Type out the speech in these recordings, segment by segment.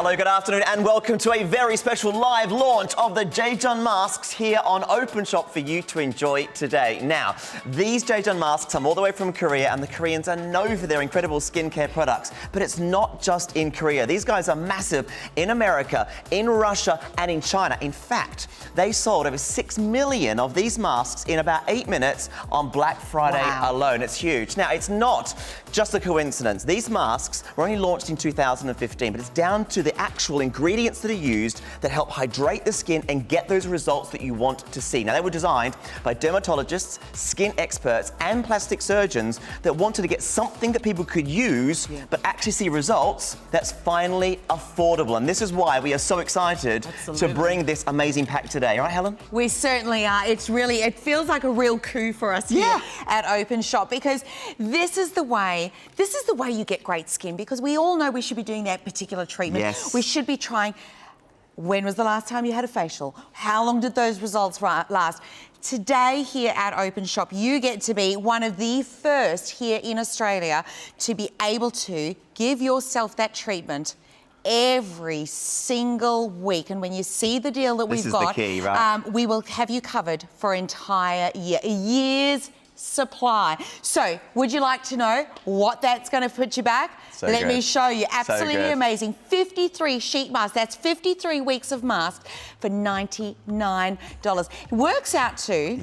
Hello, good afternoon, and welcome to a very special live launch of the Jayjun masks here on Openshop for you to enjoy today. Now, these Jayjun masks come all the way from Korea, and the Koreans are known for their incredible skincare products. But it's not just in Korea. These guys are massive in America, in Russia, and in China. In fact, they sold over 6 million of these masks in about 8 minutes on Black Friday alone. It's huge. Now, it's not just a coincidence. These masks were only launched in 2015, but it's down to the actual ingredients that are used that help hydrate the skin and get those results that you want to see. Now, they were designed by dermatologists, skin experts, and plastic surgeons that wanted to get something that people could use, but actually see results that's finally affordable. And this is why we are so excited to bring this amazing pack today. Right, Helen? We certainly are. It feels like a real coup for us here at Openshop, because this is the way you get great skin, because we all know we should be doing that particular treatment. Yes. We should be trying. When was the last time you had a facial? How long did those results last? Today here at Openshop, you get to be one of the first here in Australia to be able to give yourself that treatment every single week. And when you see the deal that we've got, the key, right? We will have you covered for an entire year, a year's supply. So, would you like to know what that's going to put you back? So Let good. me show you. Absolutely So amazing. 53 sheet masks. That's 53 weeks of masks for $99. It works out to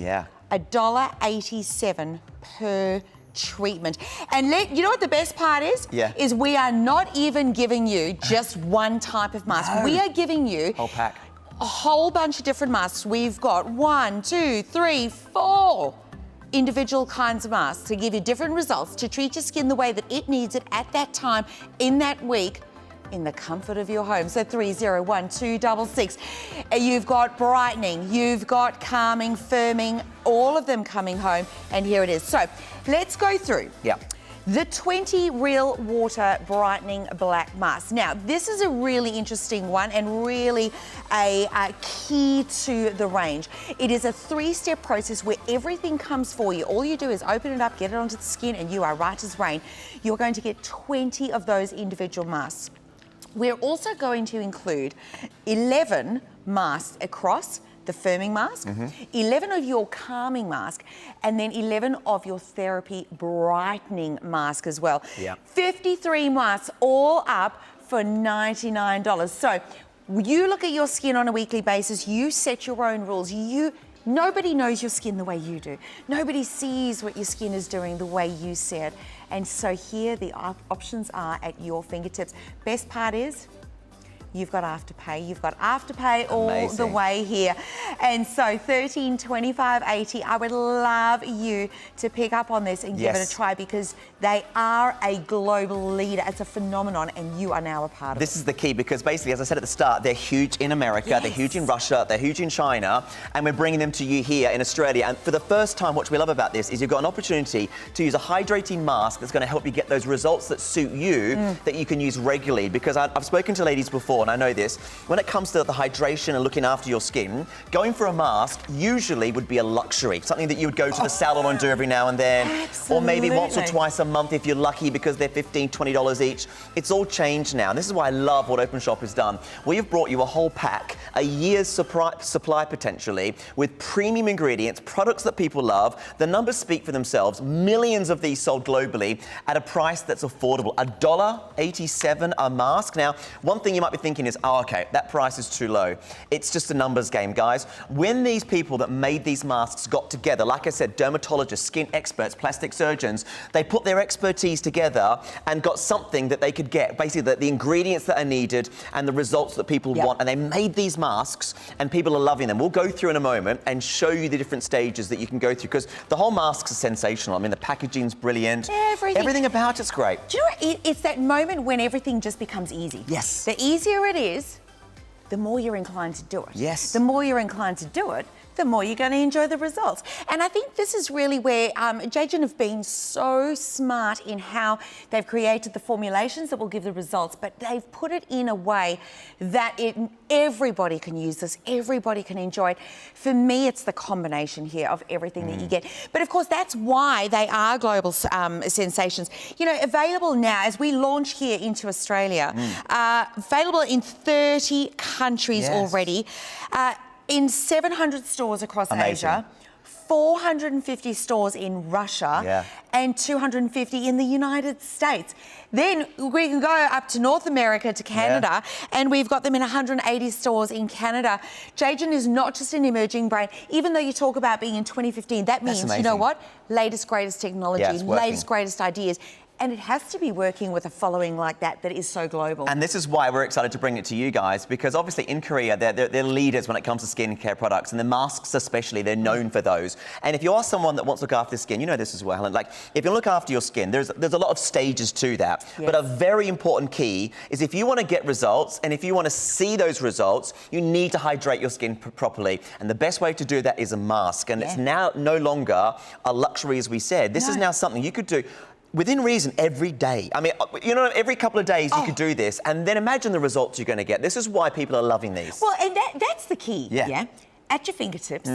$1.87 per treatment. And you know what the best part is? Is we are not even giving you just one type of mask. We are giving you whole pack. A whole bunch of different masks. We've got 1, 2, 3, 4 individual kinds of masks to give you different results, to treat your skin the way that it needs it at that time, in that week, in the comfort of your home. So 301266. You've got brightening, you've got calming, firming, all of them coming home, and here it is. So let's go through. The 20 Real Water Brightening Black Mask. Now, this is a really interesting one and really a key to the range. It is a 3-step process where everything comes for you. All you do is open it up, get it onto the skin, and you are right as rain. You're going to get 20 of those individual masks. We're also going to include 11 masks across the firming mask, 11 of your calming mask, and then 11 of your therapy brightening mask as well. 53 masks all up for $99. So you look at your skin on a weekly basis, you set your own rules. Nobody knows your skin the way you do. Nobody sees what your skin is doing the way you see it. And so here the options are at your fingertips. Best part is, you've got Afterpay. You've got Afterpay all the way here. And so $13.25.80. I would love you to pick up on this and give it a try, because they are a global leader. It's a phenomenon, and you are now a part of it. This is the key, because basically, as I said at the start, they're huge in America, they're huge in Russia, they're huge in China, and we're bringing them to you here in Australia. And for the first time, what we love about this is you've got an opportunity to use a hydrating mask that's going to help you get those results that suit you, that you can use regularly. Because I've spoken to ladies before, and I know this, when it comes to the hydration and looking after your skin, going for a mask usually would be a luxury, something that you would go to the salon and do every now and then, or maybe once or twice a month if you're lucky, because they're $15, $20 each. It's all changed now, and this is why I love what Openshop has done. We have brought you a whole pack, a year's supply potentially, with premium ingredients, products that people love. The numbers speak for themselves. Millions of these sold globally at a price that's affordable. $1.87 a mask. Now, one thing you might be thinking is, oh, okay, that price is too low. It's just a numbers game, guys. When these people that made these masks got together, like I said, dermatologists, skin experts, plastic surgeons, they put their expertise together and got something that they could get, basically the ingredients that are needed and the results that people want. And they made these masks, and people are loving them. We'll go through in a moment and show you the different stages that you can go through, because the whole masks are sensational. I mean, the packaging's brilliant. Everything about it's great. Do you know what? It's that moment when everything just becomes easy. Yes. The easier it is, the more you're inclined to do it. Yes. The more you're inclined to do it, the more you're going to enjoy the results. And I think this is really where Jayjun have been so smart in how they've created the formulations that will give the results, but they've put it in a way that everybody can use this, everybody can enjoy it. For me, it's the combination here of everything that you get. But of course, that's why they are global sensations. You know, available now, as we launch here into Australia, available in 30 countries already. In 700 stores across Asia, 450 stores in Russia, and 250 in the United States. Then we can go up to North America, to Canada, and we've got them in 180 stores in Canada. Jayjun is not just an emerging brand. Even though you talk about being in 2015, that means, you know what? Latest, greatest technology, latest, greatest ideas. And it has to be working with a following like that is so global. And this is why we're excited to bring it to you guys, because obviously in Korea, they're leaders when it comes to skincare products, and the masks especially, they're known for those. And if you are someone that wants to look after skin, you know this as well, Helen, like if you look after your skin, there's a lot of stages to that. But a very important key is if you want to get results, and if you want to see those results, you need to hydrate your skin properly. And the best way to do that is a mask. And it's now no longer a luxury, as we said. This is now something you could do within reason every day. I mean, you know, every couple of days you could do this, and then imagine the results you're going to get. This is why people are loving these. Well, and that's the key. At your fingertips,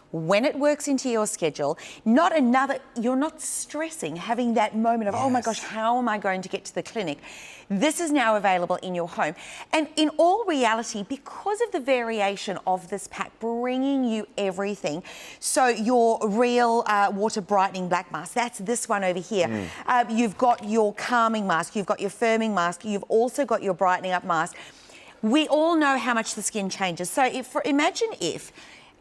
when it works into your schedule, you're not stressing, having that moment of, oh my gosh, how am I going to get to the clinic? This is now available in your home. And in all reality, because of the variation of this pack, bringing you everything, so your real water brightening black mask, that's this one over here. You've got your calming mask, you've got your firming mask, you've also got your brightening up mask. We all know how much the skin changes. So imagine if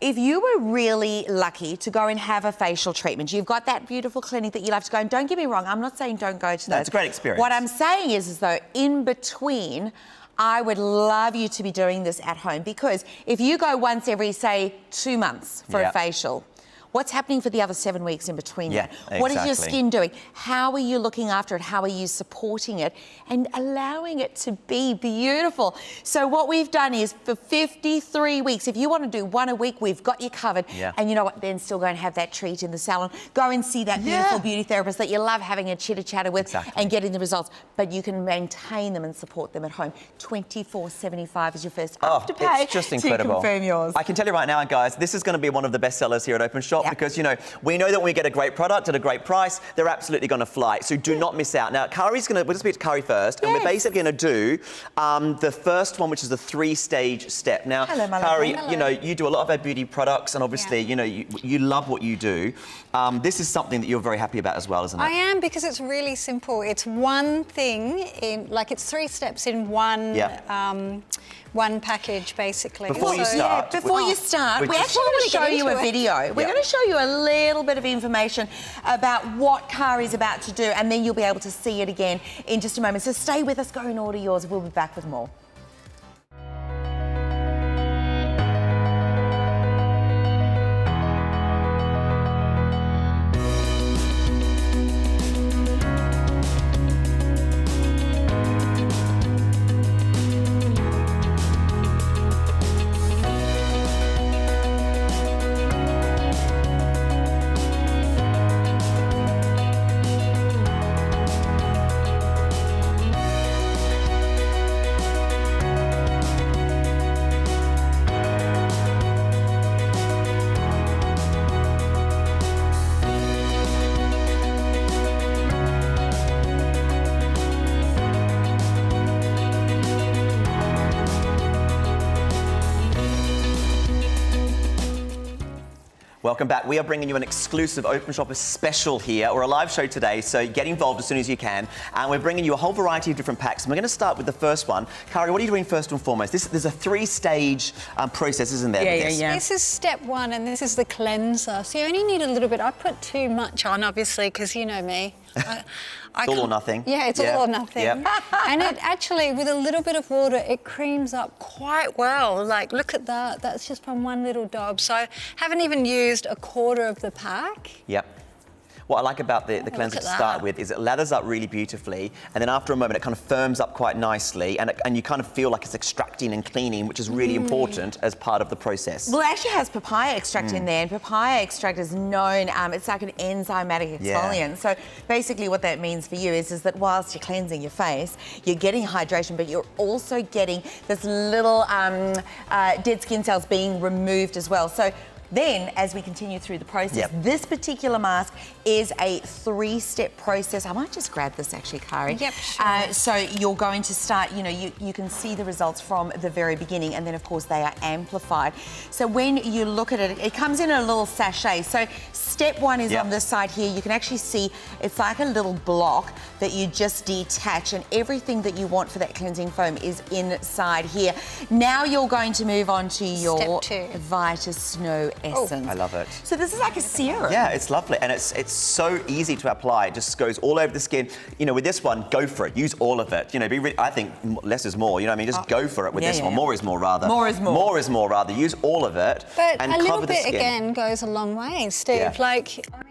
you were really lucky to go and have a facial treatment, you've got that beautiful clinic that you love to go, and don't get me wrong, I'm not saying don't go to those. That's a great experience. What I'm saying is though, in between, I would love you to be doing this at home, because if you go once every, say, 2 months for a facial, what's happening for the other 7 weeks in between that? What is your skin doing? How are you looking after it? How are you supporting it? And allowing it to be beautiful. So what we've done is, for 53 weeks, if you want to do one a week, we've got you covered. And you know what? Then still go and have that treat in the salon. Go and see that beautiful beauty therapist that you love having a chitter-chatter with and getting the results. But you can maintain them and support them at home. $24.75 is your first afterpay. It's just incredible. To confirm yours. I can tell you right now, guys, this is going to be one of the best sellers here at Openshop. Because, you know, we know that when we get a great product at a great price, they're absolutely going to fly. So do not miss out. Now, we'll just speak to Kari first, and we're basically going to do the first one, which is the 3-stage step. Now, Kari, you know, you do a lot of our beauty products, and obviously, you know, you love what you do. This is something that you're very happy about as well, isn't it? I am, because it's really simple. It's one thing it's 3 steps in one. One package, basically. Before you start, we actually want to show you a video. We're going to show you a little bit of information about what Kari's about to do, and then you'll be able to see it again in just a moment. So stay with us, go and order yours. We'll be back with more. Welcome back. We are bringing you an exclusive Openshop special here, or a live show today, so get involved as soon as you can. And we're bringing you a whole variety of different packs. And we're going to start with the first one. Kari, what are you doing first and foremost? There's a 3-stage process, isn't there? This is step 1, and this is the cleanser. So you only need a little bit. I put too much on, obviously, because you know me. It's all or nothing. Yeah, it's all or nothing. And it actually, with a little bit of water, it creams up quite well. Like, look at that. That's just from one little daub. So I haven't even used a quarter of the pack. what I like about the cleanser to start with is it lathers up really beautifully, and then after a moment it kind of firms up quite nicely, and you kind of feel like it's extracting and cleaning, which is really important as part of the process. Well, it actually has papaya extract in there, and papaya extract is known, it's like an enzymatic exfoliant. So basically what that means for you is that whilst you're cleansing your face, you're getting hydration, but you're also getting this little dead skin cells being removed as well. So then, as we continue through the process, this particular mask is a 3-step process. I might just grab this actually, Kari. Yep, sure. So you're going to start, you can see the results from the very beginning, and then of course they are amplified. So when you look at it, it comes in a little sachet. So step 1 is on this side here. You can actually see it's like a little block that you just detach, and everything that you want for that cleansing foam is inside here. Now you're going to move on to your Vita Snow Essence. I love it. So this is like a serum. Yeah, it's lovely, and it's so easy to apply. It just goes all over the skin. With this one, go for it. Use all of it. I think less is more. You know what I mean? Just go for it with this one. More is more, rather. More is more. More is more, rather. Use all of it and But a cover little the bit skin. again goes a long way, Steve. Yeah.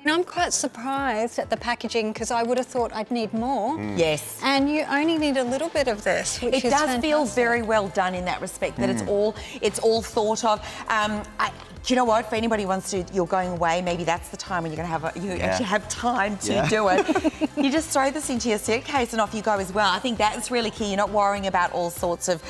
I'm quite surprised at the packaging because I would have thought I'd need more. Yes. And you only need a little bit of this, which it is does fantastic. feel very well done in that respect, that it's all thought of. Do you know what? For anybody who wants to, you're going away, maybe that's the time when you're going to have actually have time to do it. You just throw this into your suitcase and off you go as well. I think that's really key. You're not worrying about all sorts of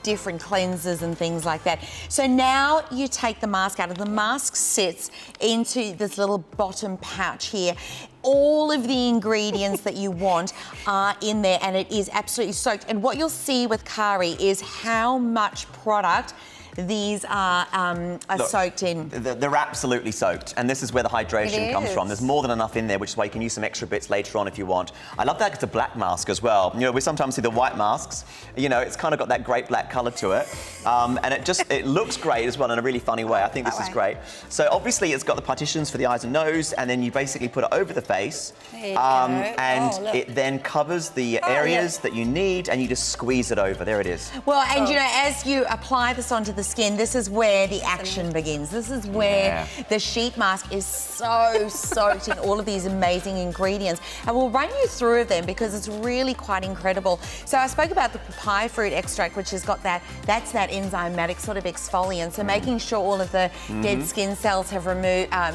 different cleansers and things like that. So now you take the mask out, and the mask sits into this little bottom pouch here. All of the ingredients that you want are in there, and it is absolutely soaked. And what you'll see with Kari is how much product these are soaked in. They're absolutely soaked, and this is where the hydration comes from. There's more than enough in there, which is why you can use some extra bits later on if you want. I love that it's a black mask as well. We sometimes see the white masks. It's kind of got that great black colour to it, and it looks great as well in a really funny way. I think this is great. So obviously it's got the partitions for the eyes and nose, and then you basically put it over the face, and it then covers the areas that you need, and you just squeeze it over. There it is. Well, and as you apply this onto the skin, this is where the action begins. This is where the sheet mask is so soaked in all of these amazing ingredients. And we'll run you through them because it's really quite incredible. So I spoke about the papaya fruit extract, which has got that's that enzymatic sort of exfoliant. So making sure all of the dead skin cells have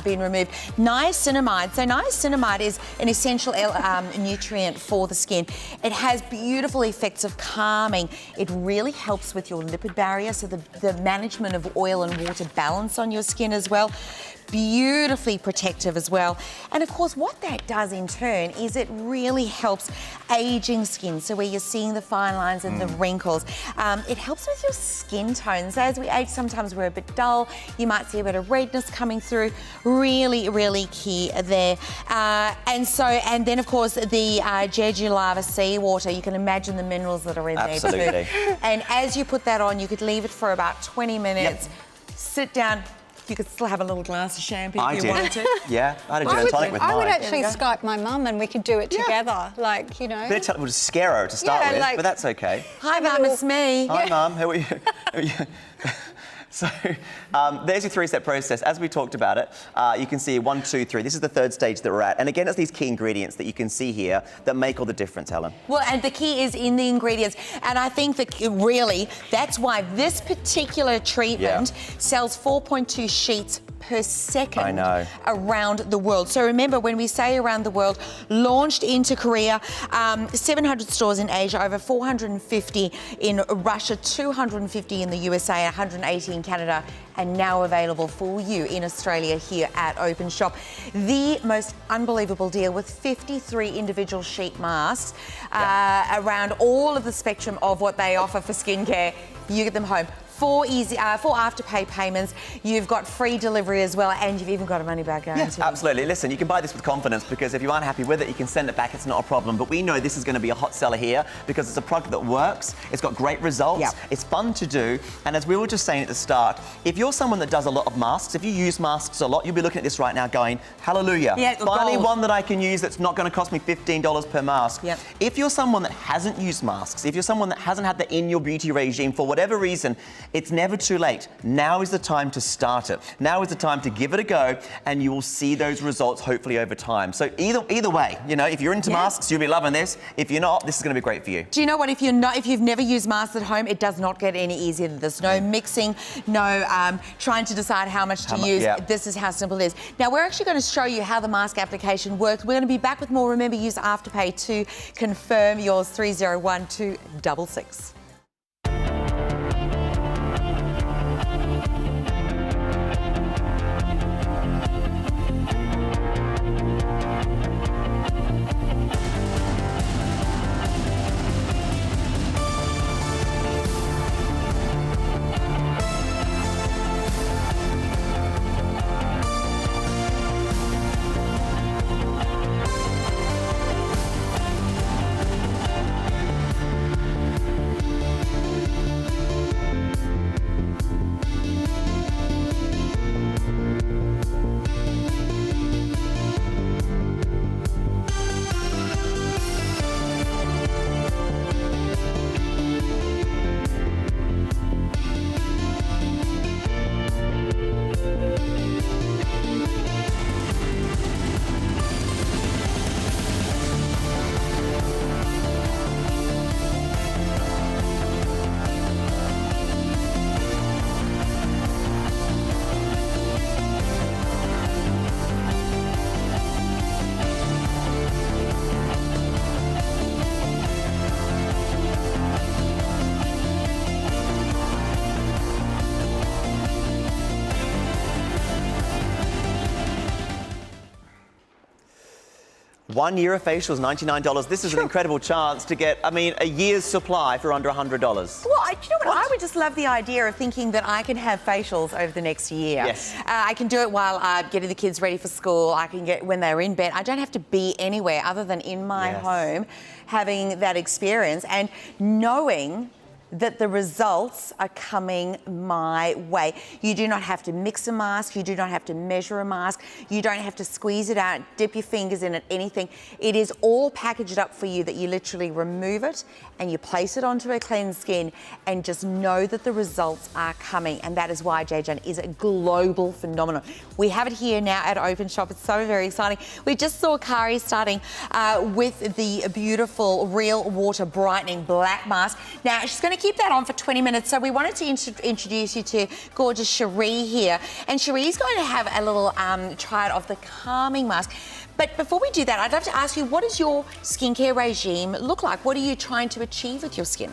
been removed. Niacinamide. So niacinamide is an essential nutrient for the skin. It has beautiful effects of calming. It really helps with your lipid barrier, so the management of oil and water balance on your skin as well. Beautifully protective as well. And of course, what that does in turn is it really helps aging skin. So where you're seeing the fine lines and the wrinkles, it helps with your skin tone. So as we age, sometimes we're a bit dull. You might see a bit of redness coming through. Really, really key there. And then of course the Jayjun lava seawater. You can imagine the minerals that are in there too. And as you put that on, you could leave it for about 20 minutes. Sit down. You could still have a little glass of champagne if you wanted to. Yeah, I had a gin and tonic with mine. I would actually Skype my mum and we could do it together, We'll just scare her to start with, but that's okay. Hi, Mum, it's me. Hi, Mum. How are you? So there's your 3-step process. As we talked about it, you can see 1, 2, 3. This is the 3rd stage that we're at. And again, it's these key ingredients that you can see here that make all the difference, Helen. Well, and the key is in the ingredients. And I think that really, that's why this particular treatment sells 4.2 sheets per second around the world. So remember, when we say around the world, launched into Korea, 700 stores in Asia, over 450 in Russia, 250 in the USA, 180 in Canada, and now available for you in Australia here at Openshop. The most unbelievable deal with 53 individual sheet masks around all of the spectrum of what they offer for skincare. You get them home. 4 afterpay payments. You've got free delivery as well, and you've even got a money-back guarantee. Yeah, absolutely. Listen, you can buy this with confidence because if you aren't happy with it, you can send it back. It's not a problem. But we know this is going to be a hot seller here because it's a product that works. It's got great results. It's fun to do. And as we were just saying at the start, if you're someone that does a lot of masks, if you use masks a lot, you'll be looking at this right now going, hallelujah. Finally one that I can use that's not going to cost me $15 per mask. If you're someone that hasn't used masks, if you're someone that hasn't had the in your beauty regime for whatever reason, It's never too late. Now is the time to start it. Now is the time to give it a go, and you will see those results hopefully over time. So either way, you know, if you're into masks, you'll be loving this. If you're not, this is going to be great for you. Do you know what? If you've never used masks at home, it does not get any easier than this. No mixing, no trying to decide how much to use. This is how simple it is. Now, we're actually going to show you how the mask application works. We're going to be back with more. Remember, use Afterpay to confirm yours, 301266. One year of facials, $99. This is an incredible chance to get, I mean, a year's supply for under $100. Well, do you know what? I would just love the idea of thinking that I can have facials over the next year. Yes. I can do it while I'm getting the kids ready for school. I can get when they're in bed. I don't have to be anywhere other than in my home having that experience and knowing that the results are coming my way. You do not have to mix a mask. You do not have to measure a mask. You don't have to squeeze it out, dip your fingers in it, anything. It is all packaged up for you that you literally remove it and you place it onto a cleansed skin and just know that the results are coming. And that is why Jayjun is a global phenomenon. We have it here now at Openshop. It's so very exciting. We just saw Kari starting with the beautiful Real Water Brightening Black Mask. Now, she's going to keep that on for 20 minutes. So we wanted to introduce you to gorgeous Cherie here. And Cherie's going to have a little try of the calming mask. But before we do that, I'd love to ask you, what does your skincare regime look like? What are you trying to achieve with your skin?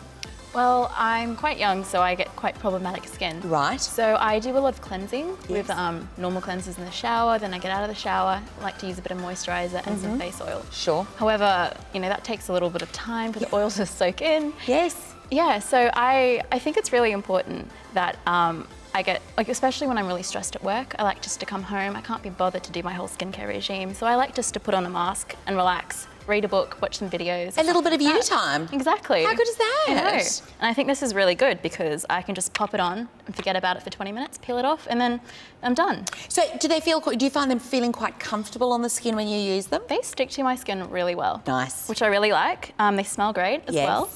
Well, I'm quite young, so I get quite problematic skin. Right. So I do a lot of cleansing with normal cleansers in the shower. Then I get out of the shower, I like to use a bit of moisturiser and some face oil. Sure. However, you know, that takes a little bit of time for the oils to soak in. Yes. Yeah, so I think it's really important that I get, like, especially when I'm really stressed at work, I like just to come home. I can't be bothered to do my whole skincare regime. So I like just to put on a mask and relax, read a book, watch some videos. A little bit of you time. Exactly. How good is that? I know. And I think this is really good because I can just pop it on and forget about it for 20 minutes, peel it off, and then I'm done. So do you find them feeling quite comfortable on the skin when you use them? They stick to my skin really well. Nice. Which I really like. They smell great as well.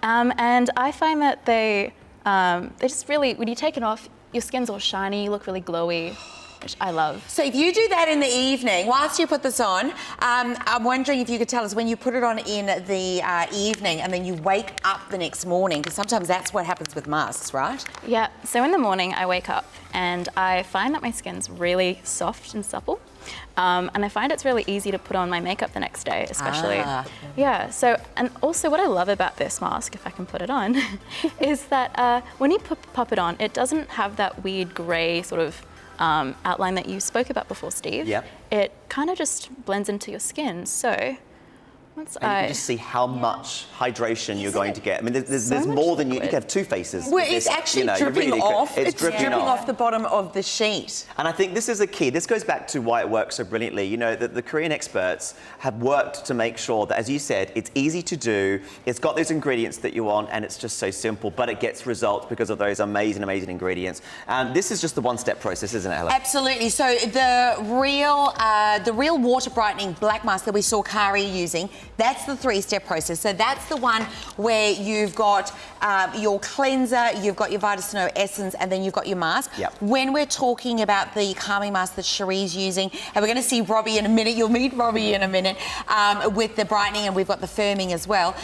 And I find that they just really, when you take it off, your skin's all shiny, you look really glowy, which I love. So if you do that in the evening, whilst you put this on, I'm wondering if you could tell us when you put it on in the evening and then you wake up the next morning, because sometimes that's what happens with masks, right? Yeah, so in the morning I wake up and I find that my skin's really soft and supple. And I find it's really easy to put on my makeup the next day, especially. Yeah, so, and also what I love about this mask, if I can put it on, is that when you pop it on, it doesn't have that weird grey sort of outline that you spoke about before, Steve. Yep. It kind of just blends into your skin. So once and you can just see how much hydration you're going to get. I mean, there's more than you can have two faces. Well, it's actually dripping off. It's dripping off the bottom of the sheet. And I think this is the key. This goes back to why it works so brilliantly. You know, the Korean experts have worked to make sure that, as you said, it's easy to do, it's got those ingredients that you want, and it's just so simple, but it gets results because of those amazing, amazing ingredients. And this is just the one-step process, isn't it, Ella? Absolutely. So the real water brightening black mask that we saw Kari using, That's the 3-step process. So that's the one where you've got your cleanser, you've got your Vitasnow Essence, and then you've got your mask. Yep. When we're talking about the calming mask that Cherie's using, and we're going to see Robbie in a minute, you'll meet Robbie in a minute, with the brightening, and we've got the firming as well.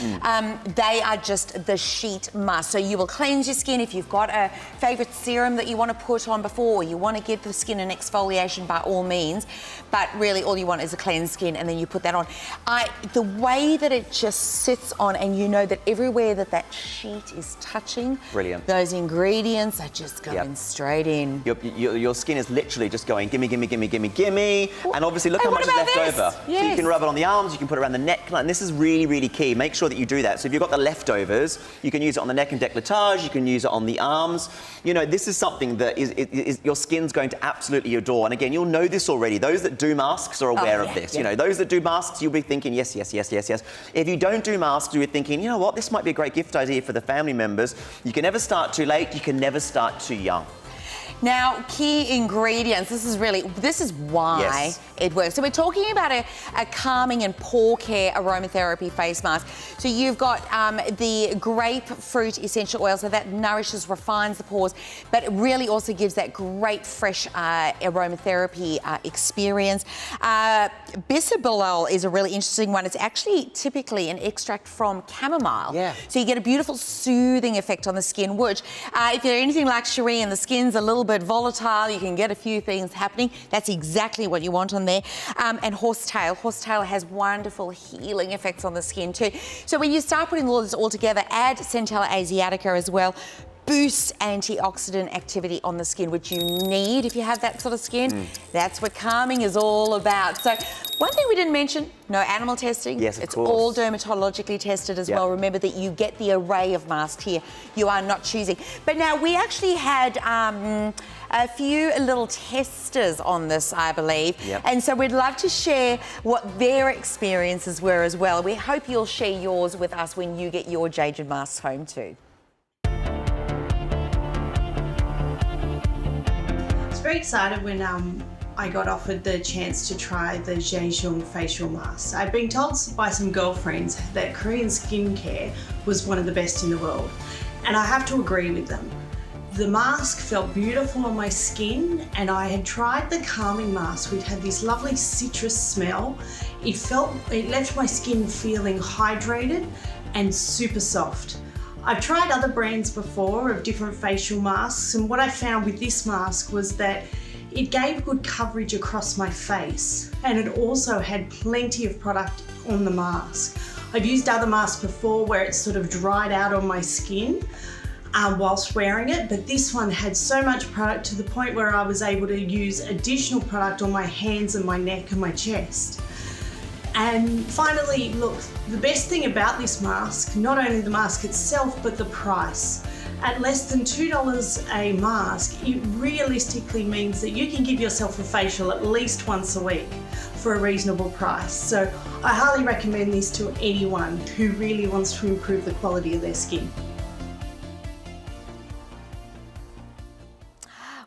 They are just the sheet mask. So you will cleanse your skin. If you've got a favourite serum that you want to put on before, or you want to give the skin an exfoliation, by all means. But really all you want is a cleansed skin, and then you put that on. The way that it just sits on, and you know that everywhere that sheet is touching, brilliant. Those ingredients are just going straight in. Your skin is literally just going, gimme, gimme, gimme, gimme, gimme. And obviously look how much is left over. Yes. So you can rub it on the arms, you can put it around the neck, and this is really, really key. Make sure that you do that. So if you've got the leftovers, you can use it on the neck and décolletage, you can use it on the arms. You know, this is something that is your skin's going to absolutely adore. And again, you'll know this already. Those that do masks are aware of this. You know, those that do masks, you'll be thinking, yes, yes, yes, yes, yes. If you don't do masks, you'll be thinking, you know what, this might be a great gift idea for the family members. You can never start too late, you can never start too young. Now, key ingredients, this is why it works. So we're talking about a calming and pore care aromatherapy face mask. So you've got the grapefruit essential oil, so that nourishes, refines the pores, but it really also gives that great fresh aromatherapy experience. Bisabolol is a really interesting one. It's actually typically an extract from chamomile. Yeah. So you get a beautiful soothing effect on the skin, which if you're anything like Cherie and the skin's a little bit volatile, you can get a few things happening. That's exactly what you want on there. And horsetail. Horsetail has wonderful healing effects on the skin too. So when you start putting all this all together, add Centella asiatica as well. Boost antioxidant activity on the skin, which you need if you have that sort of skin. That's what calming is all about. So one thing we didn't mention, no animal testing. Yes, of it's course. all dermatologically tested as well. Remember that you get the array of masks here. You are not choosing. But now we actually had a few little testers on this, I believe. And so we'd love to share what their experiences were as well. We hope you'll share yours with us when you get your Jayjun masks home too. I was very excited when I got offered the chance to try the Jayjun facial mask. I've been told by some girlfriends that Korean skincare was one of the best in the world, and I have to agree with them. The mask felt beautiful on my skin, and I had tried the calming mask, which had this lovely citrus smell. It left my skin feeling hydrated and super soft. I've tried other brands before of different facial masks, and what I found with this mask was that it gave good coverage across my face, and it also had plenty of product on the mask. I've used other masks before where it sort of dried out on my skin whilst wearing it, but this one had so much product to the point where I was able to use additional product on my hands and my neck and my chest. And finally, look, the best thing about this mask, not only the mask itself, but the price. At less than $2 a mask, it realistically means that you can give yourself a facial at least once a week for a reasonable price. So I highly recommend this to anyone who really wants to improve the quality of their skin.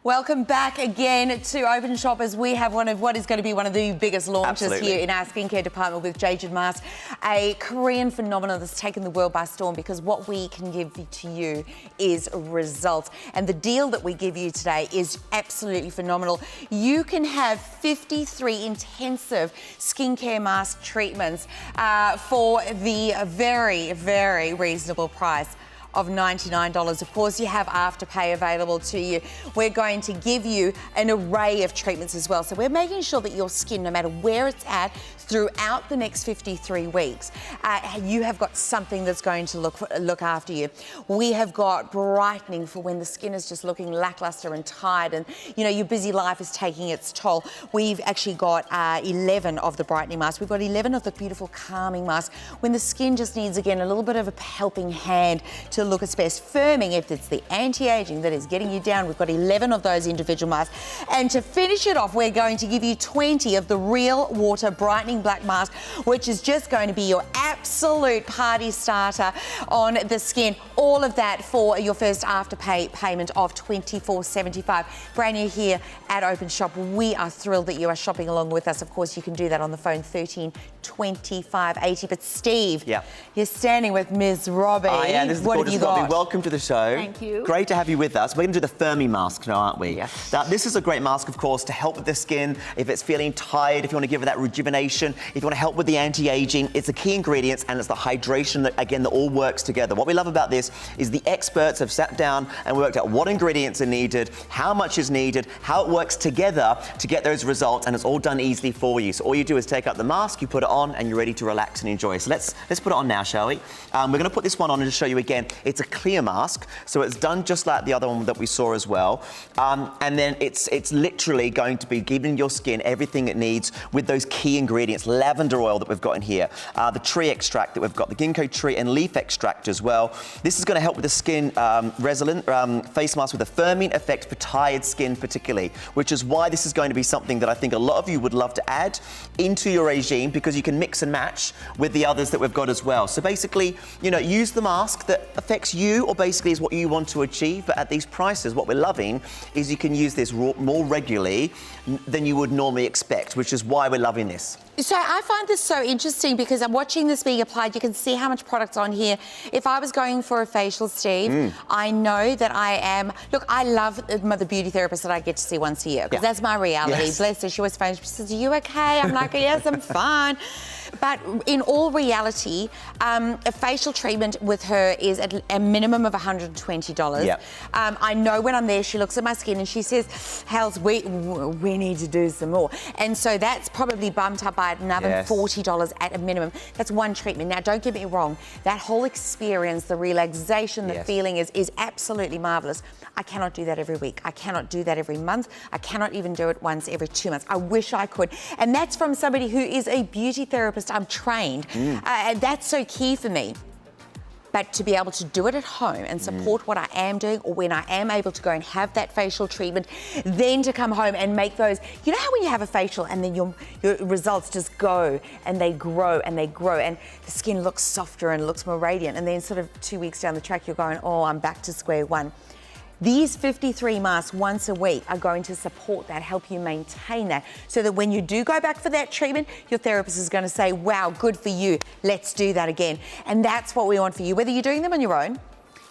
Welcome back again to Openshop as we have one of what is going to be one of the biggest launches here in our skincare department with Jayjun Masks, a Korean phenomenon that's taken the world by storm, because what we can give to you is results. And the deal that we give you today is absolutely phenomenal. You can have 53 intensive skincare mask treatments for the very, very reasonable price of $99. Of course, you have Afterpay available to you. We're going to give you an array of treatments as well. So we're making sure that your skin, no matter where it's at, throughout the next 53 weeks, you have got something that's going to look after you. We have got brightening for when the skin is just looking lackluster and tired, and you know your busy life is taking its toll. We've actually got 11 of the brightening masks. We've got 11 of the beautiful calming masks when the skin just needs, again, a little bit of a helping hand to to look its best. Firming, if it's the anti-aging that is getting you down. We've got 11 of those individual masks. And to finish it off, we're going to give you 20 of the Real Water Brightening Black Mask, which is just going to be your absolute party starter on the skin. All of that for your first afterpay payment of $24.75. Brand new here at Openshop. We are thrilled that you are shopping along with us. Of course, you can do that on the phone 13 25 80. But Steve, you're standing with Ms. Robbie. I am. This is what gorgeous have you got? Robbie. Welcome to the show. Thank you. Great to have you with us. We're going to do the Fermi mask now, aren't we? Yes. Now, this is a great mask, of course, to help with the skin. If it's feeling tired, if you want to give it that rejuvenation, if you want to help with the anti-aging, it's the key ingredients and it's the hydration that, again, that all works together. What we love about this is the experts have sat down and worked out what ingredients are needed, how much is needed, how it works together to get those results, and it's all done easily for you. So all you do is take out the mask, you put it on, and you're ready to relax and enjoy. So let's put it on now, shall we? We're going to put this one on and just show you again. It's a clear mask, so it's done just like the other one that we saw as well. And then it's literally going to be giving your skin everything it needs with those key ingredients. Lavender oil that we've got in here, the tree extract that we've got, the ginkgo tree and leaf extract as well. This is going to help with the skin resilient face mask with a firming effect for tired skin particularly, which is why this is going to be something that I think a lot of you would love to add into your regime, because you can mix and match with the others that we've got as well. So basically, you know, use the mask that affects you or basically is what you want to achieve, but at these prices, what we're loving is you can use this more regularly than you would normally expect, which is why we're loving this. So I find this so interesting because I'm watching this being applied. You can see how much product's on here. If I was going for a facial, Steve, I know that I am... Look, I love the beauty therapist that I get to see once a year because that's my reality. Yes. Bless her. She always phones. She says, are you okay? I'm like, yes, I'm fine. But in all reality, a facial treatment with her is at a minimum of $120. Yep. I know when I'm there, she looks at my skin and she says, Hels, we need to do some more. And so that's probably bumped up by another $40 at a minimum. That's one treatment. Now, don't get me wrong. That whole experience, the relaxation, the feeling is absolutely marvellous. I cannot do that every week. I cannot do that every month. I cannot even do it once every 2 months. I wish I could. And that's from somebody who is a beauty therapist. I'm trained. And that's so key for me. But to be able to do it at home and support what I am doing, or when I am able to go and have that facial treatment, then to come home and make those, you know how when you have a facial and then your results just go and they grow and they grow and the skin looks softer and looks more radiant, and then sort of 2 weeks down the track you're going, oh, I'm back to square one. These 53 masks once a week are going to support that, help you maintain that, so that when you do go back for that treatment, your therapist is going to say, wow, good for you, let's do that again. And that's what we want for you. Whether you're doing them on your own,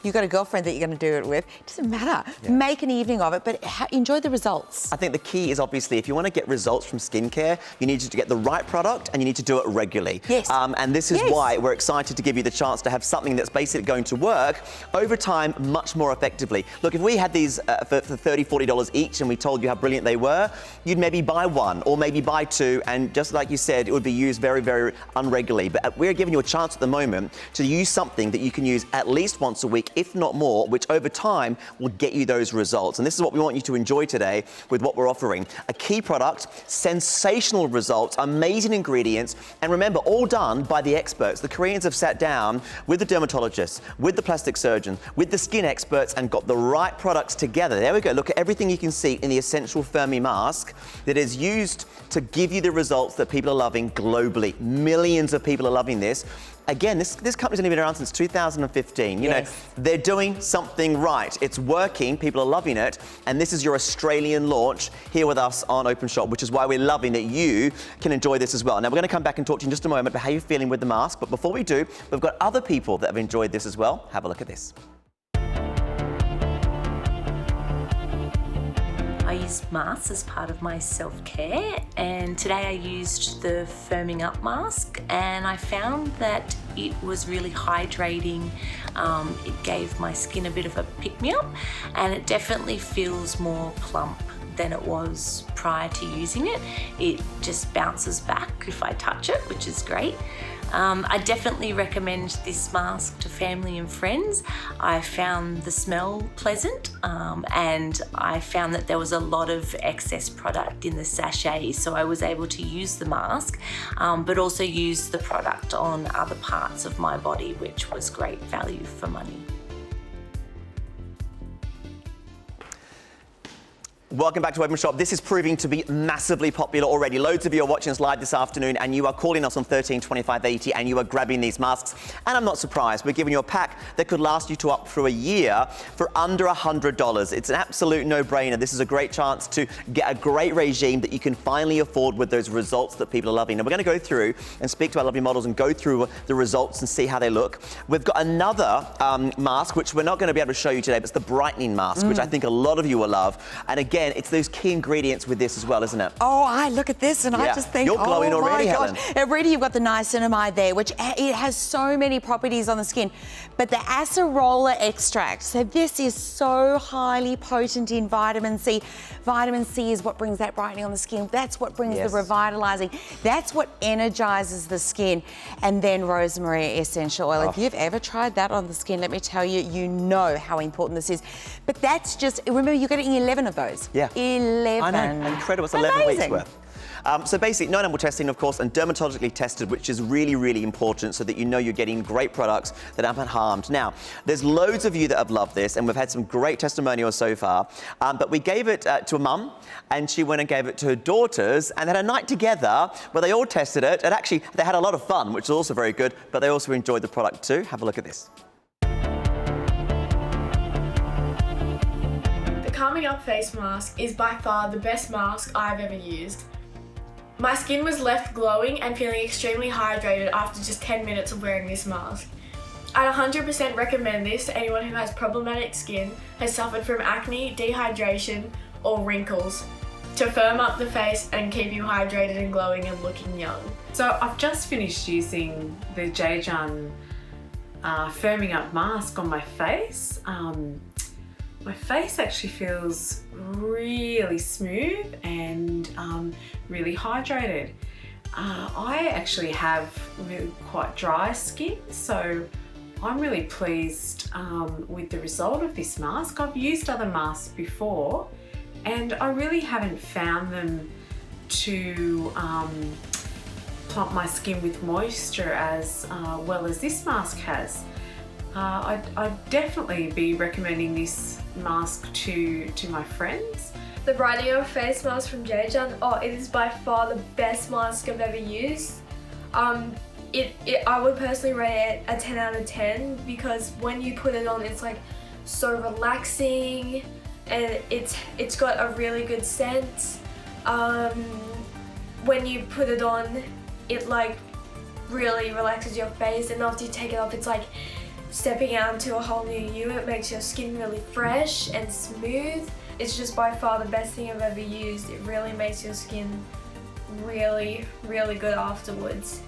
you've got a girlfriend that you're going to do it with, it doesn't matter. Make an evening of it, but enjoy the results. I think the key is obviously if you want to get results from skincare, you need to get the right product and you need to do it regularly. Yes. And this is why we're excited to give you the chance to have something that's basically going to work over time much more effectively. Look, if we had these for $30, $40 each and we told you how brilliant they were, you'd maybe buy one or maybe buy two, and just like you said, it would be used very, very unregularly. But we're giving you a chance at the moment to use something that you can use at least once a week, if not more, which over time will get you those results. And this is what we want you to enjoy today with what we're offering. A key product, sensational results, amazing ingredients, and remember, all done by the experts. The Koreans have sat down with the dermatologists, with the plastic surgeons, with the skin experts, and got the right products together. There we go. Look at everything you can see in the Essential Fermi mask that is used to give you the results that people are loving globally. Millions of people are loving this. Again, this company's only been around since 2015. You know, they're doing something right. It's working, people are loving it, and this is your Australian launch here with us on Openshop, which is why we're loving that you can enjoy this as well. Now, we're going to come back and talk to you in just a moment about how you're feeling with the mask, but before we do, we've got other people that have enjoyed this as well. Have a look at this. I use masks as part of my self-care, and today I used the Firming Up mask, and I found that it was really hydrating. It gave my skin a bit of a pick-me-up, and it definitely feels more plump than it was prior to using it. It just bounces back if I touch it, which is great. I definitely recommend this mask to family and friends. I found the smell pleasant, and I found that there was a lot of excess product in the sachet, so I was able to use the mask, but also use the product on other parts of my body, which was great value for money. Welcome back to Openshop. This is proving to be massively popular already. Loads of you are watching us live this afternoon and you are calling us on 13 25 80 and you are grabbing these masks. And I'm not surprised. We're giving you a pack that could last you to up through a year for under $100. It's an absolute no-brainer. This is a great chance to get a great regime that you can finally afford with those results that people are loving. And we're going to go through and speak to our lovely models and go through the results and see how they look. We've got another mask, which we're not going to be able to show you today, but it's the brightening mask, which I think a lot of you will love. And again, it's those key ingredients with this as well, isn't it? Oh, I look at this and I just think, you're glowing oh already, my gosh. Helen. Already you've got the niacinamide there, which it has so many properties on the skin. But the acerola extract, so this is so highly potent in vitamin C. Vitamin C is what brings that brightening on the skin. That's what brings the revitalizing. That's what energizes the skin. And then rosemary essential oil. If you've ever tried that on the skin, let me tell you, you know how important this is. But that's just, remember, you're getting 11 of those. Yeah. 11. I know, incredible. It's 11 weeks worth. So basically, no animal testing, of course, and dermatologically tested, which is really, really important so that you know you're getting great products that haven't harmed. Now, there's loads of you that have loved this, and we've had some great testimonials so far. But we gave it to a mum, and she went and gave it to her daughters, and they had a night together where they all tested it, and actually, they had a lot of fun, which is also very good, but they also enjoyed the product too. Have a look at this. The Calming Up face mask is by far the best mask I've ever used. My skin was left glowing and feeling extremely hydrated after just 10 minutes of wearing this mask. I'd 100% recommend this to anyone who has problematic skin, has suffered from acne, dehydration, or wrinkles, to firm up the face and keep you hydrated and glowing and looking young. So I've just finished using the Jayjun firming up mask on my face. My face actually feels really smooth and really hydrated. I actually have really quite dry skin, so I'm really pleased with the result of this mask. I've used other masks before and I really haven't found them to plump my skin with moisture as well as this mask has. I'd definitely be recommending this mask to my friends. The Brightening Up face mask from Jayjun, it is by far the best mask I've ever used. I would personally rate it a 10 out of 10 because when you put it on, it's like so relaxing and it's got a really good scent. When you put it on, it like really relaxes your face, and after you take it off, it's like stepping out into a whole new you. It makes your skin really fresh and smooth. It's just by far the best thing I've ever used. It really makes your skin really, really good afterwards.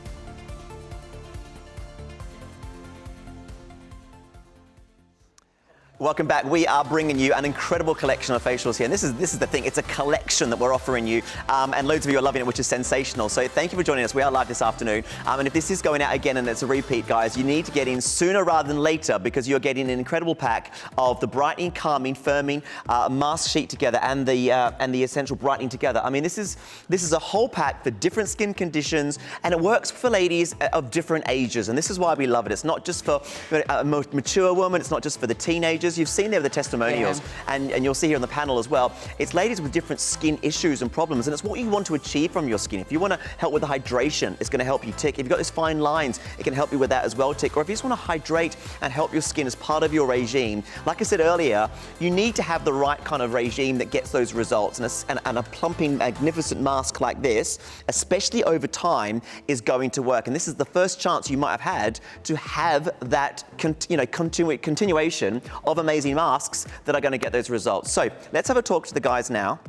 Welcome back. We are bringing you an incredible collection of facials here. And this is the thing. It's a collection that we're offering you. And loads of you are loving it, which is sensational. So thank you for joining us. We are live this afternoon. And if this is going out again and it's a repeat, guys, you need to get in sooner rather than later because you're getting an incredible pack of the brightening, calming, firming mask sheet together and the essential brightening together. I mean, this is a whole pack for different skin conditions, and it works for ladies of different ages. And this is why we love it. It's not just for a mature woman. It's not just for the teenagers. You've seen there the testimonials, and you'll see here on the panel as well. It's ladies with different skin issues and problems, and it's what you want to achieve from your skin. If you want to help with the hydration, it's going to help you tick. If you've got those fine lines, it can help you with that as well, tick. Or if you just want to hydrate and help your skin as part of your regime, like I said earlier, you need to have the right kind of regime that gets those results. And a plumping, magnificent mask like this, especially over time, is going to work. And this is the first chance you might have had to have that continuation of amazing masks that are going to get those results. So let's have a talk to the guys now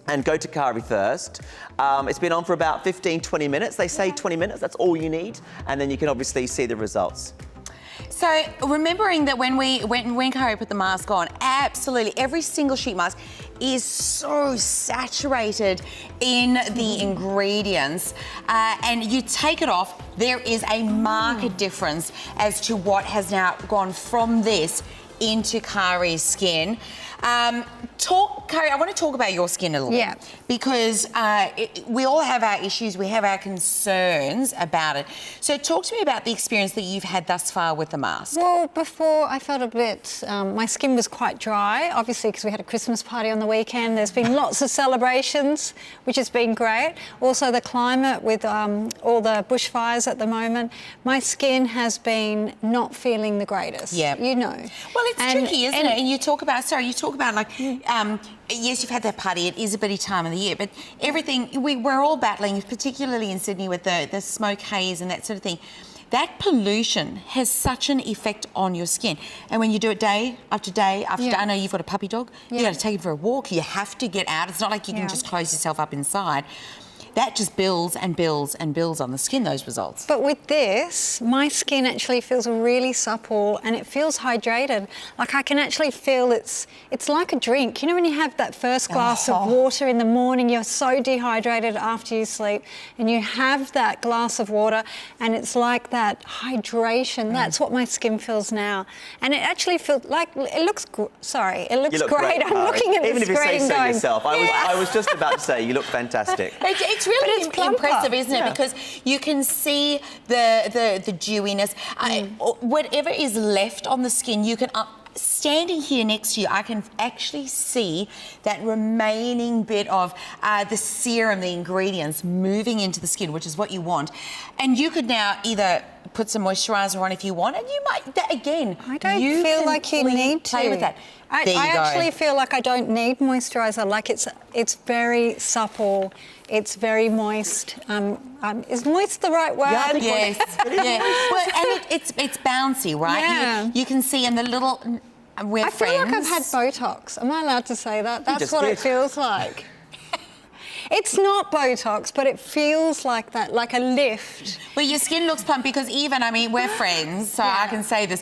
and go to Kari first. It's been on for about 15, 20 minutes. They say 20 minutes, that's all you need. And then you can obviously see the results. So remembering that when Kari put the mask on, absolutely every single sheet mask is so saturated in the ingredients, and you take it off, there is a marked difference as to what has now gone from this into Kari's skin. Carrie, I want to talk about your skin a little bit. Because we all have our issues, we have our concerns about it. So talk to me about the experience that you've had thus far with the mask. Well, before I felt a bit, my skin was quite dry, obviously because we had a Christmas party on the weekend. There's been lots of celebrations, which has been great. Also the climate with all the bushfires at the moment. My skin has been not feeling the greatest, you know. Well, it's tricky, isn't it? And you talk about, like, yes, you've had that party. It is a bitty time of the year, but everything, we're all battling, particularly in Sydney with the smoke haze and that sort of thing. That pollution has such an effect on your skin. And when you do it day after day after day, I know you've got a puppy dog, you got to take him for a walk, you have to get out. It's not like you can just close yourself up inside. That just builds and builds and builds on the skin, those results. But with this, my skin actually feels really supple and it feels hydrated. Like I can actually feel it's like a drink. You know when you have that first glass of water in the morning, you're so dehydrated after you sleep, and you have that glass of water and it's like that hydration. That's what my skin feels now. And it actually feels like, it looks, it looks great. I'm looking at Even the if you say screen so going, yourself. I was just about to say, you look fantastic. It's really impressive, isn't it? Because you can see the dewiness. Whatever is left on the skin, you can... standing here next to you, I can actually see that remaining bit of the serum, the ingredients moving into the skin, which is what you want. And you could now either put some moisturiser on if you want, and you might, again, I don't feel like you need to. Play with that. I actually feel like I don't need moisturiser. Like it's very supple. It's very moist. Is moist the right word? Yes. Well, and it's bouncy, right? Yeah. You can see in the little. I feel like I've had Botox. Am I allowed to say that? That's what it feels like. It's not Botox, but it feels like that, like a lift. Well, your skin looks plump because even, I mean, we're friends, so I can say this.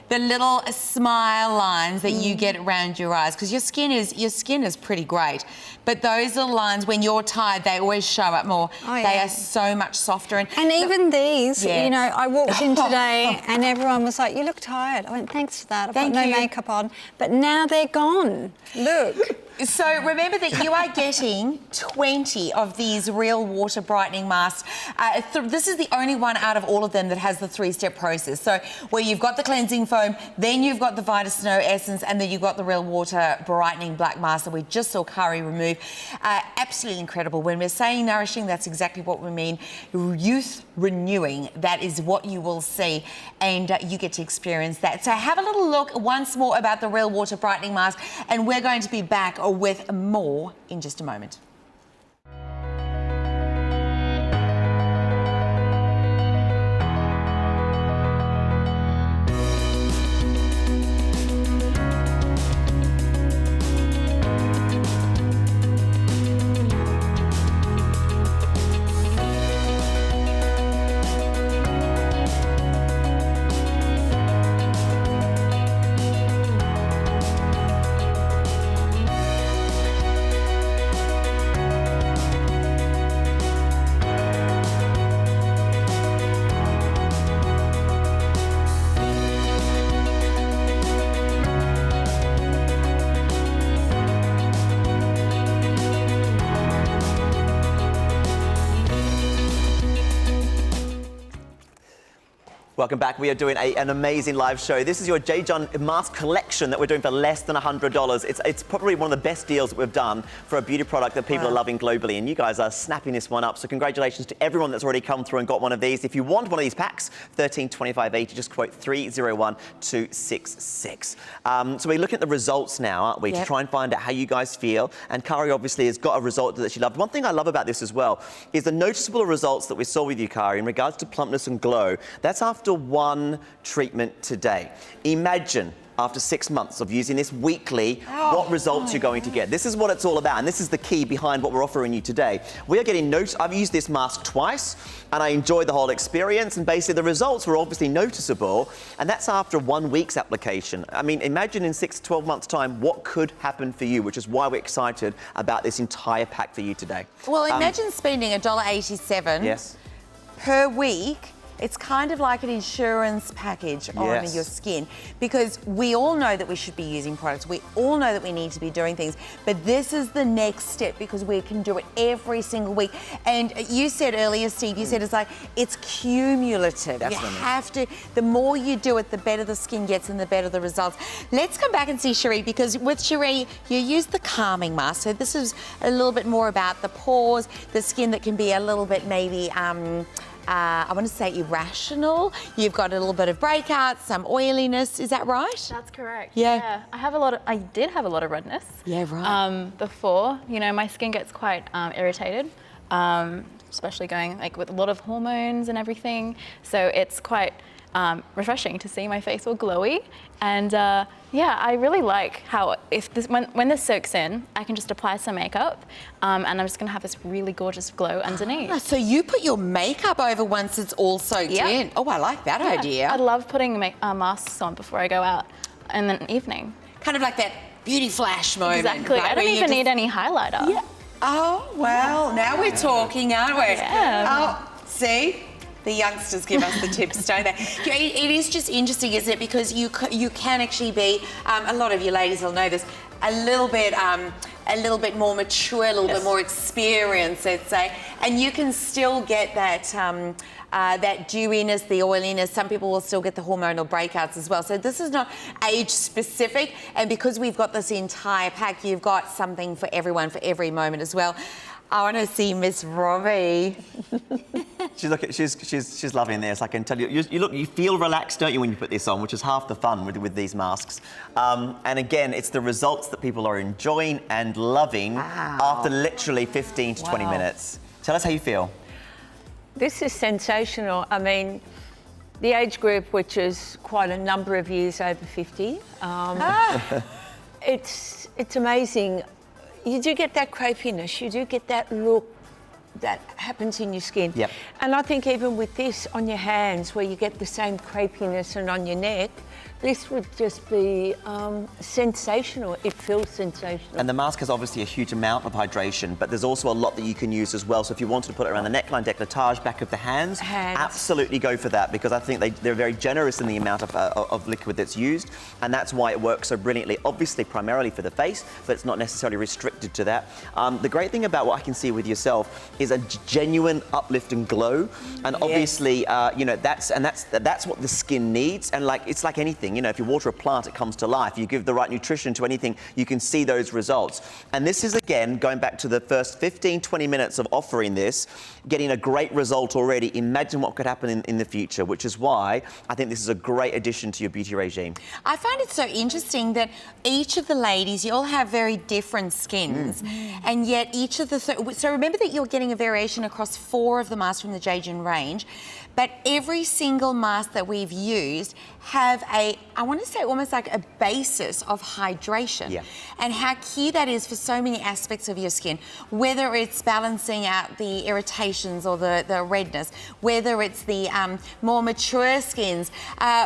The little smile lines that you get around your eyes, because your skin is pretty great, but those little lines when you're tired, they always show up more. They are so much softer. And even these, you know, I walked in today and everyone was like, "You look tired." I went, "Thanks for that. I've got no makeup on," but now they're gone. Look. So remember that you are getting 20 of these real water brightening masks. This is the only one out of all of them that has the 3-step process. So where you've got the cleansing foam, then you've got the Vita Snow Essence, and then you've got the real water brightening black mask that we just saw Kari remove. Absolutely incredible. When we're saying nourishing, that's exactly what we mean. Youth renewing, that is what you will see, and you get to experience that. So have a little look once more about the real water brightening mask, and we're going to be back with more in just a moment. Welcome back. We are doing an amazing live show. This is your Jayjun mask collection that we're doing for less than $100. It's probably one of the best deals that we've done for a beauty product that people are loving globally, and you guys are snapping this one up. So congratulations to everyone that's already come through and got one of these. If you want one of these packs, $13.25.80, just quote 301266. So we're looking at the results now, aren't we, to try and find out how you guys feel. And Kari obviously has got a result that she loved. One thing I love about this as well is the noticeable results that we saw with you, Kari, in regards to plumpness and glow. That's after one treatment today. Imagine after 6 months of using this weekly, what results you're going to get. This is what it's all about, and this is the key behind what we're offering you today. We are getting I've used this mask twice, and I enjoyed the whole experience, and basically the results were obviously noticeable, and that's after 1 week's application. I mean, imagine in 6 to 12 months' time what could happen for you, which is why we're excited about this entire pack for you today. Well, imagine spending $1.87 yes. per week. It's kind of like an insurance package on Yes. your skin, because we all know that we should be using products. We all know that we need to be doing things, but this is the next step because we can do it every single week. And you said earlier, Steve, you said it's cumulative. That's you what I mean. have to, the more you do it, the better the skin gets and the better the results. Let's come back and see Cherie, because with Cherie, you use the calming mask. So this is a little bit more about the pores, the skin that can be a little bit maybe, I want to say irrational. You've got a little bit of breakouts, some oiliness. Is that right? That's correct. Yeah. I did have a lot of redness. Yeah, right. Before, you know, my skin gets quite irritated, especially going like with a lot of hormones and everything. So it's quite refreshing to see my face all glowy. And yeah, I really like how when this soaks in, I can just apply some makeup and I'm just gonna have this really gorgeous glow underneath. So you put your makeup over once it's all soaked in. Oh, I like that idea. I love putting masks on before I go out in the evening. Kind of like that beauty flash moment. Exactly. right, I don't where you even just- need any highlighter. Yeah. Oh, well, now we're talking, aren't we? Yeah. Oh, see? The youngsters give us the tips, don't they? It is just interesting, isn't it? Because you can actually be, a lot of you ladies will know this, a little bit more mature, a little bit more experienced, let's say, and you can still get that that dewiness, the oiliness. Some people will still get the hormonal breakouts as well. So this is not age specific, and because we've got this entire pack, you've got something for everyone, for every moment as well. I want to see Miss Robbie. She's loving this. I can tell you. You feel relaxed, don't you, when you put this on, which is half the fun with these masks. And again, it's the results that people are enjoying and loving after literally 15 to 20 minutes. Tell us how you feel. This is sensational. I mean, the age group, which is quite a number of years over 50, it's amazing. You do get that crepiness, you do get that look that happens in your skin. Yep. And I think even with this on your hands, where you get the same crepiness, and on your neck, this would just be sensational. It feels sensational. And the mask has obviously a huge amount of hydration, but there's also a lot that you can use as well. So if you wanted to put it around the neckline, décolletage, back of the hands, absolutely go for that, because I think they're very generous in the amount of liquid that's used, and that's why it works so brilliantly. Obviously, primarily for the face, but it's not necessarily restricted to that. The great thing about what I can see with yourself is a genuine uplift and glow, and obviously, you know, that's what the skin needs. And it's like anything. You know, if you water a plant, it comes to life. You give the right nutrition to anything, you can see those results. And this is, again, going back to the first 15, 20 minutes of offering this, getting a great result already. Imagine what could happen in the future, which is why I think this is a great addition to your beauty regime. I find it so interesting that each of the ladies, you all have very different skins, and yet each of the... So remember that you're getting a variation across 4 of the masks from the Jayjun range, but every single mask that we've used have I want to say almost like a basis of hydration. Yeah. And how key that is for so many aspects of your skin, whether it's balancing out the irritations or the redness, whether it's the more mature skins,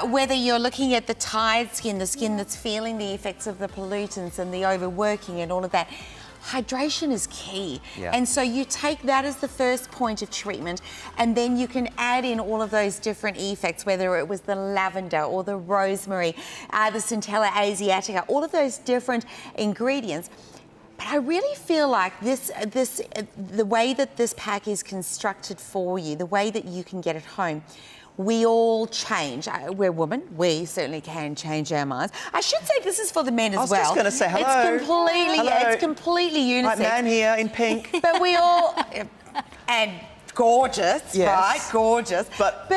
whether you're looking at the tired skin, the skin that's feeling the effects of the pollutants and the overworking and all of that. Hydration is key. Yeah. And so you take that as the first point of treatment, and then you can add in all of those different effects, whether it was the lavender or the rosemary, the Centella asiatica, all of those different ingredients. But I really feel like the way that this pack is constructed for you, the way that you can get it home, we all change. We're women. We certainly can change our minds. I should say this is for the men as well. I was just going to say hello. It's completely unisex. Right, man here in pink. But we all... and gorgeous, Yes. right? Gorgeous. But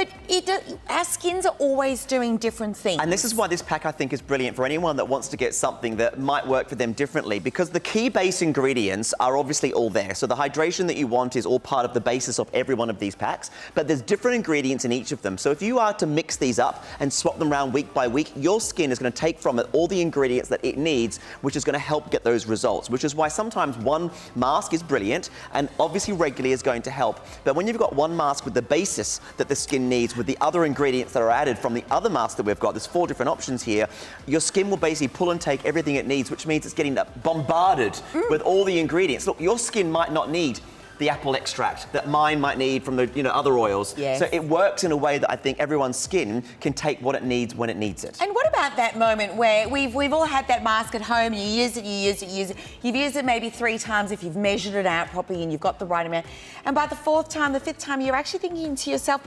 our skins are always doing different things. And this is why this pack, I think, is brilliant for anyone that wants to get something that might work for them differently, because the key base ingredients are obviously all there. So the hydration that you want is all part of the basis of every one of these packs, but there's different ingredients in each of them. So if you are to mix these up and swap them around week by week, your skin is going to take from it all the ingredients that it needs, which is going to help get those results, which is why sometimes one mask is brilliant and obviously regularly is going to help. But when you've got one mask with the basis that the skin needs, with the other ingredients that are added from the other masks that we've got, there's 4 different options here, your skin will basically pull and take everything it needs, which means it's getting bombarded with all the ingredients. Look, your skin might not need the apple extract that mine might need from the other oils. Yes. So it works in a way that I think everyone's skin can take what it needs when it needs it. And what about that moment where we've all had that mask at home, you use it, you use it, you use it. You've used it maybe 3 times if you've measured it out properly and you've got the right amount. And by the 4th time, the 5th time, you're actually thinking to yourself,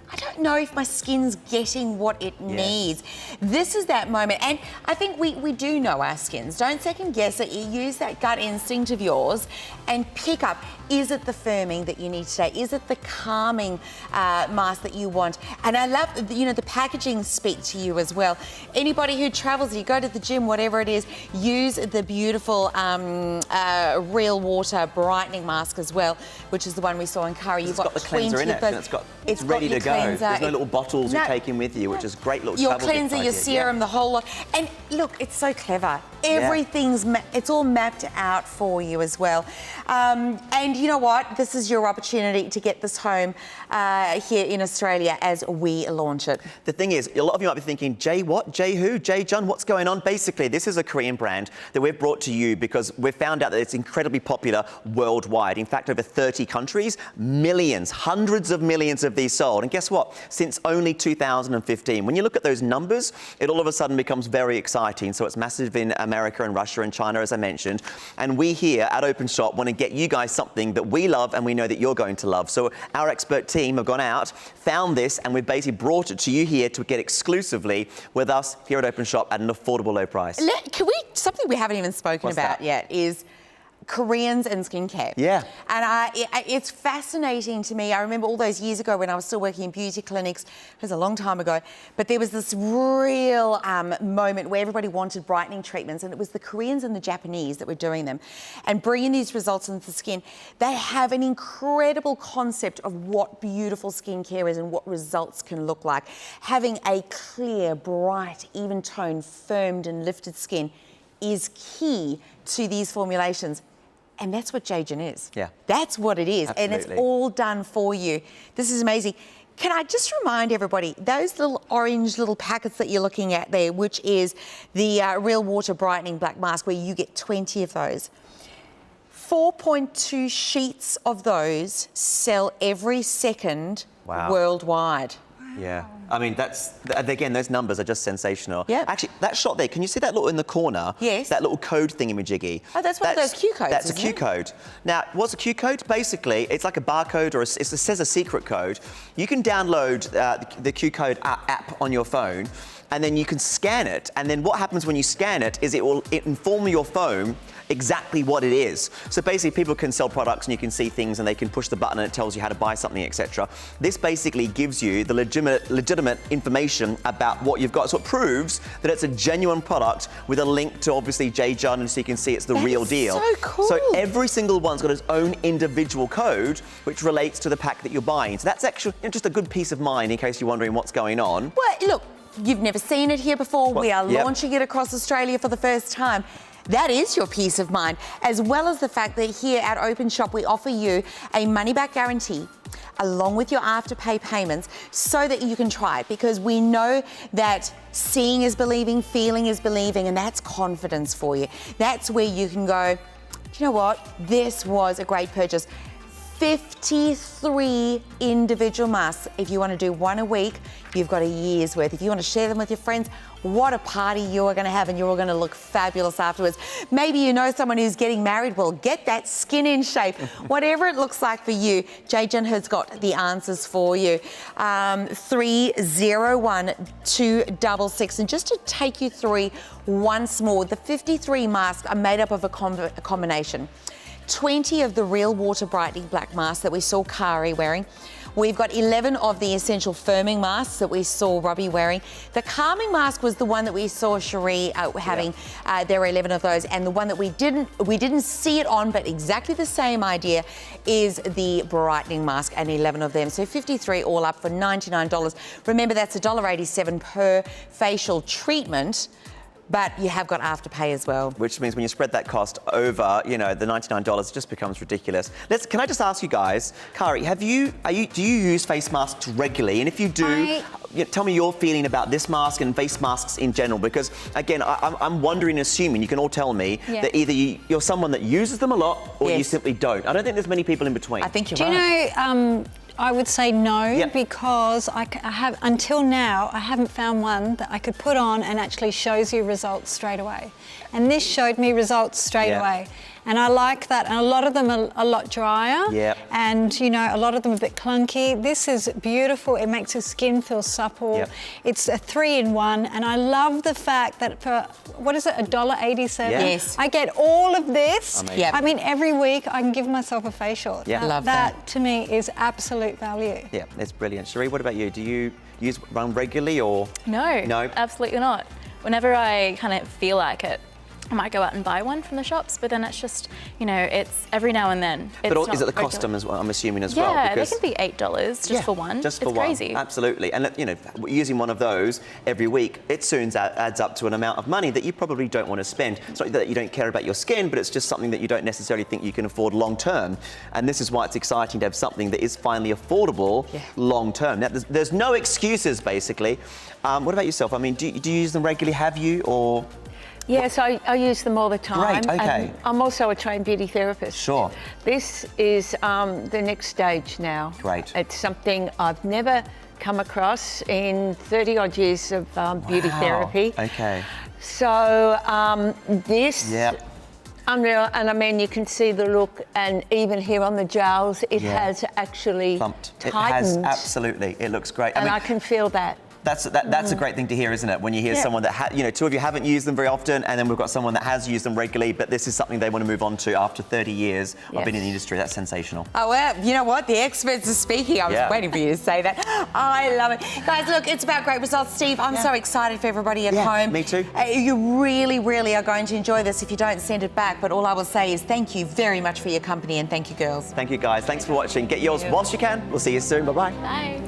I don't know if my skin's getting what it needs. This is that moment. And I think we do know our skins. Don't second guess it. You use that gut instinct of yours and pick up, is it the firming that you need today? Is it the calming mask that you want? And I love, the packaging speak to you as well. Anybody who travels, you go to the gym, whatever it is, use the beautiful real water brightening mask as well, which is the one we saw in Curry. It's got the cleanser in it, and it's ready to go. There's no little bottles you're taking with you, which is great little your travel cleanser, your serum, the whole lot. And look, it's so clever. Everything's it's all mapped out for you as well. And you know what? This is your opportunity to get this home here in Australia as we launch it. The thing is, a lot of you might be thinking, Jay what? Jay who? Jayjun? What's going on? Basically, this is a Korean brand that we've brought to you because we've found out that it's incredibly popular worldwide. In fact, over 30 countries, millions, hundreds of millions of these sold. And guess what? Since only 2015. When you look at those numbers, it all of a sudden becomes very exciting. So it's massive in America and Russia and China, as I mentioned. And we here at Openshop want to get you guys something that we love and we know that you're going to love. So our expert team have gone out, found this, and we've basically brought it to you here to get exclusively with us here at Openshop at an affordable low price. Something we haven't even spoken about yet is Koreans and skincare. Yeah. And it's fascinating to me. I remember all those years ago when I was still working in beauty clinics. It was a long time ago. But there was this real moment where everybody wanted brightening treatments, and it was the Koreans and the Japanese that were doing them and bringing these results into the skin. They have an incredible concept of what beautiful skincare is and what results can look like. Having a clear, bright, even toned, firmed and lifted skin is key to these formulations. And that's what Jayjun is. Yeah. That's what it is. Absolutely. And it's all done for you. This is amazing. Can I just remind everybody, those little orange little packets that you're looking at there, which is the Real Water Brightening Black Mask, where you get 20 of those. 4.2 sheets of those sell every second worldwide. Yeah, I mean, again, those numbers are just sensational. Yeah. Actually, that shot there, can you see that little in the corner? Yes. That little code thingamajiggy? Oh, that's one of those Q codes, That's a isn't Q it? code. Now, what's a Q code? Basically, it's like a barcode or it says a secret code. You can download the Q code app on your phone, and then you can scan it. And then what happens when you scan it is it will inform your phone exactly what it is. So basically, people can sell products and you can see things and they can push the button and it tells you how to buy something, etc. This basically gives you the legitimate information about what you've got. So it proves that it's a genuine product with a link to obviously Jayjun, and so you can see it's the real deal. So cool. So every single one's got its own individual code which relates to the pack that you're buying. So that's actually just a good peace of mind in case you're wondering what's going on. Well, look, you've never seen it here before. We are launching it across Australia for the first time. That is your peace of mind, as well as the fact that here at Openshop we offer you a money-back guarantee along with your after-pay payments so that you can try it, because we know that seeing is believing, feeling is believing, and that's confidence for you. That's where you can go, do you know what? This was a great purchase. 53 individual masks. If you want to do one a week, you've got a year's worth. If you want to share them with your friends, what a party you are going to have, and you're all going to look fabulous afterwards. Maybe you know someone who's getting married. Well, get that skin in shape. Whatever it looks like for you, Jayjun has got the answers for you. 301-266. And just to take you through once more, the 53 masks are made up of a combination. 20 of the Real Water Brightening Black Masks that we saw Kari wearing. We've got 11 of the Essential Firming Masks that we saw Robbie wearing. The Calming Mask was the one that we saw Cherie having. There were 11 of those. And the one that we didn't see it on, but exactly the same idea, is the Brightening Mask, and 11 of them. So 53 all up for $99. Remember, that's $1.87 per facial treatment. but you have got Afterpay as well. Which means when you spread that cost over, you know, the $99, it just becomes ridiculous. Can I just ask you guys, Kari, do you use face masks regularly? And if you do, tell me your feeling about this mask and face masks in general, because again, I'm wondering, assuming you can all tell me that either you're someone that uses them a lot or you simply don't. I don't think there's many people in between. I think you're right. Do you know, I would say no, because I have, until now, I haven't found one that I could put on and actually shows you results straight away. And this showed me results straight away. And I like that. And a lot of them are a lot drier. And, you know, a lot of them are a bit clunky. This is beautiful. It makes your skin feel supple. It's a 3-in-1. And I love the fact that for, what is it, $1.87? Yes. I get all of this. Amazing. I mean, every week I can give myself a facial. Love that. To me is absolute value. Yeah, it's brilliant. Cherie, what about you? Do you run regularly or? No. No? Absolutely not. Whenever I kind of feel like it, I might go out and buy one from the shops, but then it's just, you know, it's every now and then. But is it the cost as well, I'm assuming as well? Yeah, they can be $8 just for one. Just for it's one. Crazy. Absolutely. And, you know, using one of those every week, it soon adds up to an amount of money that you probably don't want to spend. It's not that you don't care about your skin, but it's just something that you don't necessarily think you can afford long term. And this is why it's exciting to have something that is finally affordable long term. Now, there's no excuses, basically. What about yourself? I mean, do you use them regularly? Have you, or...? Yes, I use them all the time. Great, okay. And I'm also a trained beauty therapist. Sure. This is the next stage now. Great. It's something I've never come across in 30-odd years of beauty therapy. Okay. So this... Unreal, and I mean, you can see the look, and even here on the jowls, it has actually plumped. tightened. It has, absolutely. It looks great. And I can feel that. That's a great thing to hear, isn't it? When you hear someone that, you know, two of you haven't used them very often, and then we've got someone that has used them regularly, but this is something they want to move on to after 30 years of being in the industry. That's sensational. Oh, well, you know what? The experts are speaking. I was waiting for you to say that. I love it. Guys, look, it's about great results. Steve, I'm so excited for everybody at home. Me too. You really, really are going to enjoy this if you don't send it back. But all I will say is thank you very much for your company, and thank you, girls. Thank you, guys. Thanks for watching. Get yours whilst you can. We'll see you soon. Bye-bye. Bye.